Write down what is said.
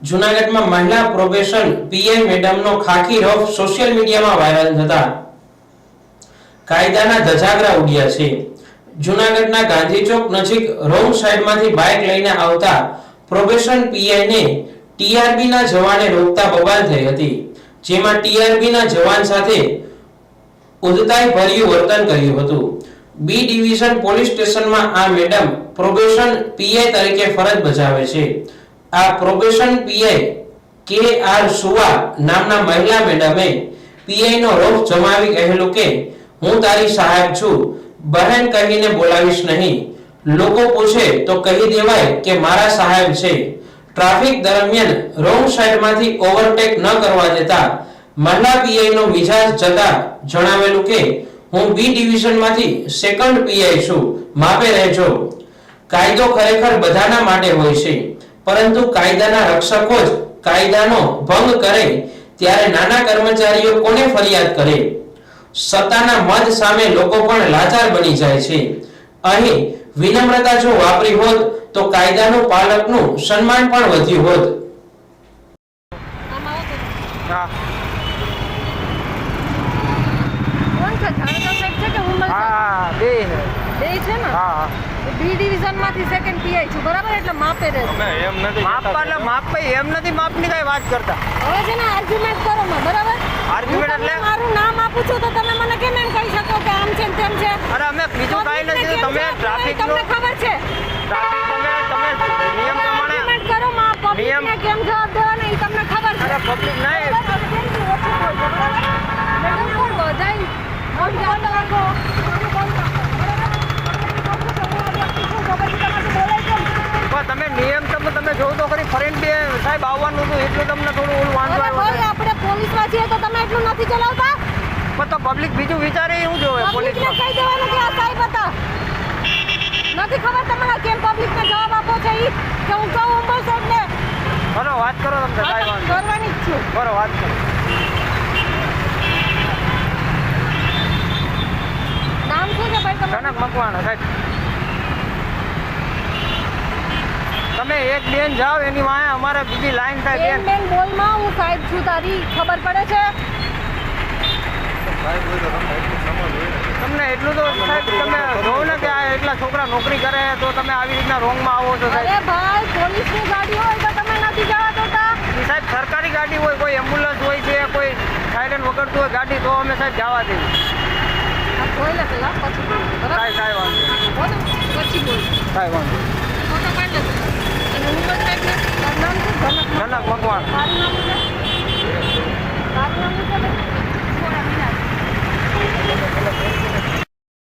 જૂનાગઢમાં મહિલા probation PI મેડમનો ખાખી rough social મીડિયામાં વાયરલ થતા કાયદાના ધજાગરા ઉડ્યા છે. જૂનાગઢના ગાંધી ચોક નજીક રોંગ સાઈડમાંથી બાઇક લઈને આવતા પ્રોબેશન પીઆઈને ટીઆરબીના જવાને રોકતા બબાલ થઈ હતી, જેમાં ટીઆરબીના જવાન સાથે ઉદ્ધતાઈ ભર્યું વર્તન કર્યું હતું. બી ડિવિઝન પોલીસ સ્ટેશનમાં આ મેડમ પ્રોબેશન પીઆઈ તરીકે ફરજ બજાવે છે. આ પ્રોબેશન પીઆઈ કે આર સુવા નામના મહિલા મેડમે પીઆઈ નો રોફ જમાવી કહેલું કે હું તારી સાહેબ છું, બહેન કહીને બોલાવીશ નહીં. લોકો પૂછે તો કહી દેવાય કે મારા સાહેબ છે. ટ્રાફિક દરમિયાન રોંગ સાઈડમાંથી ઓવરટેક ન કરવા દેતા મહિલા પીઆઈ નો મિજાજ જતા જણાવેલું કે હું બી ડિવિઝનમાંથી સેકન્ડ પીઆઈ છું, માપે રહેજો. કાયદો ખરેખર બધાના માટે હોય છે, પરંતુ કાયદાના રક્ષકો જ કાયદાનો ભંગ કરે ત્યારે નાના કર્મચારીઓ કોને ફરિયાદ કરે? સત્તાના મદ સામે લોકો પણ લાચાર બની જાય છે. અહીં વિનમ્રતા જો વાપરી હોત તો કાયદાનું પાલકનું સન્માન પણ વધ્યું હોત. બી ડિવિઝન માંથી સેકન્ડ પીઆઈ છું, બરાબર? એટલે માપે રહે. એમ નથી માપવા, એટલે માપ એમ નથી માપની કઈ વાત કરતા. હવે છે ને આર્ગ્યુમેન્ટ કરો માં, બરાબર? આર્ગ્યુમેન્ટ એટલે મારું નામ આપું છું તો તમે મને કેમ એમ કહી શકો કે આમ છે ને તેમ છે? અરે અમે બીજું કાઈ નથી, તમે ટ્રાફિક તમને ખબર છે ટ્રાફિક તમે નિયમ પ્રમાણે આર્ગ્યુમેન્ટ કરો માં, પબ્લિક ને કેમ જવાબ દેવાનો એ તમને ખબર છે? અરે પબ્લિક નહીં, મેડમ કોણ બધાય ઓન જાતો રાખો. તમે નિયમ તમે જોવો તો ખરી, ફરેન બે સાહેબ આવવાનું હતું એટલું તમને થોડું ઓલું વાંધો આવ્યો. આપણે પોલીસમાં છીએ તો તમે એટલું નથી ચલાવતા? પણ તો પબ્લિક બીજું વિચારે એવું જોવે. પોલીસને કહી દેવાનું કે આ સાહેબ હતા. નથી ખબર તમારે કેમ પબ્લિકને જવાબ આપો છો ઈ કે હું કહું ઉંબર સાહેબને? બરો વાત કરો તમે સાહેબ, કરવાની જ છું. બરો વાત કરો. નામ શું છે ભાઈ તમારું? કનક મકવાણા સાહેબ. તમે એક બેન જાઓ એની વાંહે અમારે બીજી લાઈન થાય. બેન બોલમાં હું સાહેબ છું, તારી ખબર પડે છે? તમને એટલું તો સાહેબ તમે જોવો ને કે આ એટલા છોકરા નોકરી કરે તો તમે આવી રીતના રોંગમાં આવો છો સાહેબ. અરે ભાઈ, પોલીસની ગાડી હોય તો તમે નથી જવા દેતા? સાહેબ સરકારી ગાડી હોય, કોઈ એમ્બ્યુલન્સ હોય છે, કોઈ સાયરન વગરતું હોય ગાડી, તો અમે સાહેબ જવા દઈએ. જોઈ લે પેલા, પછી બોલ. સાહેબ સાહેબ વાંધો પછી બોલ. સાહેબ વાંધો ફોટો પાડ લે. અને ઉંમર સાહેબ નામ